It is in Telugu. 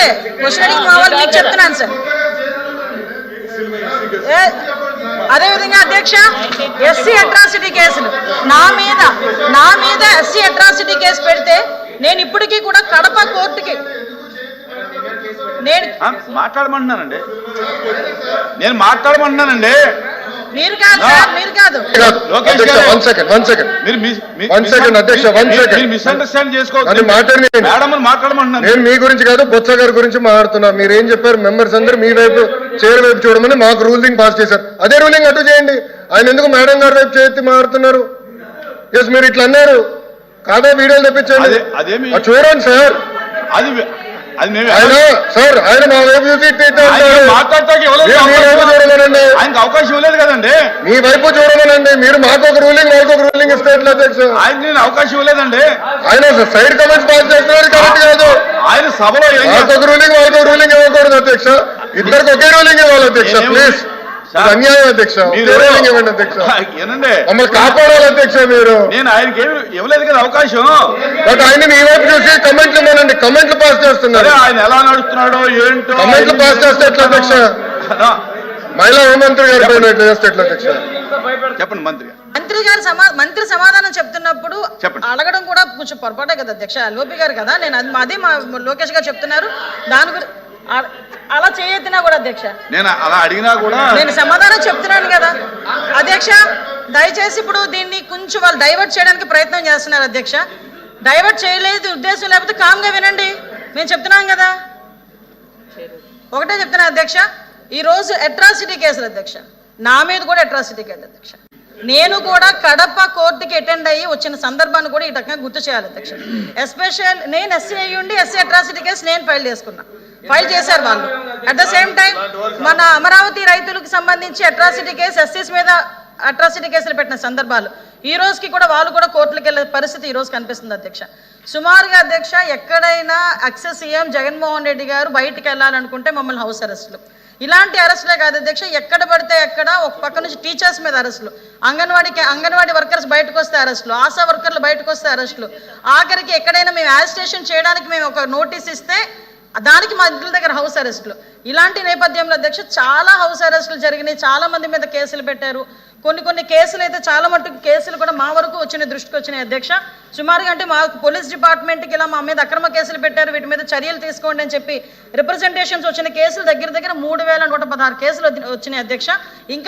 అడగట్లే, క్వశ్చన్ అడిగి మా వాళ్ళు మీకు చెప్తున్నాను సార్. అదేవిధంగా అధ్యక్ష, ఎస్సీ అట్రాసిటీ కేసులు నా మీద ఎస్సీ అట్రాసిటీ కేసు పెడితే నేను ఇప్పటికీ కూడా కడప కోర్టుకి మాట్లాడమంటున్నానండి. మీరు కాదు సార్, మీరు కాదు. నేను మీ గురించి కాదు, బొత్స గారి గురించి మాట్లాడుతున్నా. మీరేం చెప్పారు? మెంబర్స్ అందరూ మీ వైపు చైర్ వైపు చూడమని మాకు రూలింగ్ పాస్ చేశారు. అదే రూలింగ్ అటు చేయండి. ఆయన ఎందుకు మేడం గారి వైపు చేతి మాట్లాడుతున్నారు? ఎస్, మీరు ఇట్లా అన్నారు కాదా? వీడియోలు తెప్పించండి, చూడండి సార్. సార్ ఆయన మా వైపు చూసి అవకాశం ఇవ్వలేదు కదండి. మీ వైపు చూడమనండి. మీరు మాకు ఒక రూలింగ్ వాళ్ళకి ఒక రూలింగ్ ఇస్తే ఎట్లా అధ్యక్ష? ఆయన అవకాశం ఇవ్వలేదండి. ఆయన సైడ్ కమెంట్స్ పాస్ చేస్తున్నారు, కరెక్ట్ కాదు. ఆయన సభలో మాకు ఒక రూలింగ్ వాళ్ళకి ఒక రూలింగ్ ఇవ్వకూడదు అధ్యక్ష. ఇద్దరికి ఒకే రూలింగ్ ఇవ్వాలి అధ్యక్ష. ప్లీజ్, అన్యాయం అధ్యక్ష. రూలింగ్ ఇవ్వండి అధ్యక్ష. మమ్మల్ని కాపాడాలి అధ్యక్ష. మీరు నేను ఆయనకి ఇవ్వలేదు కదా అవకాశం. బట్ ఆయన మీ వైపు చూసి కమెంట్లు ఇవ్వనండి. కమెంట్లు పాస్ చేస్తున్నారు. ఆయన ఎలా నడుస్తున్నాడో ఏంటో కమెంట్లు పాస్ చేస్తే ఎట్లా అధ్యక్ష? మహిళా హోంమంత్రి గారి పైన ఎట్లా చేస్తే ఎట్లా అధ్యక్ష? చెప్పండి. మంత్రి సమాధానం చెప్తున్నప్పుడు అడగడం కూడా కొంచెం పొరపాటే కదా అధ్యక్ష. లోపి గారు కదా, నేను అదే మా లోకేష్ గారు చెప్తున్నారు. దాని గురించి అలా చేయొద్దునా కూడా అధ్యక్ష. నేను అలా అడిగినా కూడా నేను సమాధానం చెప్తున్నాను కదా అధ్యక్ష. దయచేసి ఇప్పుడు దీన్ని కొంచెం వాళ్ళు డైవర్ట్ చేయడానికి ప్రయత్నం చేస్తున్నారు అధ్యక్ష. డైవర్ట్ చేయలేదు ఉద్దేశం, లేకపోతే కామ్గా వినండి. మేము చెప్తున్నాం కదా, ఒకటే చెప్తున్నా అధ్యక్ష. ఈరోజు అట్రాసిటీ కేసులు అధ్యక్ష, నా మీద కూడా అట్రాసిటీ కేసు అధ్యక్ష. నేను కూడా కడప కోర్టుకి అటెండ్ అయ్యి వచ్చిన సందర్భాన్ని కూడా ఈ రకంగా గుర్తు చేయాలి అధ్యక్ష. ఎస్పెషల్ నేను ఎస్సీ అయ్యుండి ఎస్సీ అట్రాసిటీ కేసు నేను ఫైల్ చేశారు వాళ్ళు. అట్ ద సేమ్ టైం మన అమరావతి రైతులకు సంబంధించి అట్రాసిటీ కేసు, ఎస్సీస్ మీద అట్రాసిటీ కేసులు పెట్టిన సందర్భాలు ఈ రోజుకి కూడా వాళ్ళు కూడా కోర్టులకు వెళ్ళే పరిస్థితి ఈ రోజు కనిపిస్తుంది అధ్యక్ష. సుమారుగా అధ్యక్ష, ఎక్కడైనా ఎక్స్ సీఎం జగన్మోహన్ రెడ్డి గారు బయటికి వెళ్ళాలనుకుంటే మమ్మల్ని హౌస్ అరెస్టులు, ఇలాంటి అరెస్టులే కాదు అధ్యక్ష. ఎక్కడ పడితే ఎక్కడ, ఒక పక్క నుంచి టీచర్స్ మీద అరెస్టులు, అంగన్వాడీ వర్కర్స్ బయటకు వస్తే అరెస్టులు, ఆశా వర్కర్లు బయటకు వస్తే అరెస్టులు, ఆఖరికి ఎక్కడైనా మేము యాజిటేషన్ చేయడానికి మేము ఒక నోటీస్ ఇస్తే దానికి మా ఇంటి దగ్గర హౌస్ అరెస్టులు. ఇలాంటి నేపథ్యంలో అధ్యక్ష చాలా హౌస్ అరెస్టులు జరిగినాయి. చాలా మంది మీద కేసులు పెట్టారు. కొన్ని కేసులు అయితే చాలా మట్టుకు కేసులు కూడా మా వరకు దృష్టికి వచ్చినాయి అధ్యక్ష. సుమారుగా అంటే మా పోలీస్ డిపార్ట్మెంట్కి ఇలా మా మీద అక్రమ కేసులు పెట్టారు, వీటి మీద చర్యలు తీసుకోండి అని చెప్పి రిప్రజెంటేషన్స్ వచ్చిన కేసులు దగ్గర 3116 కేసులు వచ్చినాయి అధ్యక్ష. ఇంకా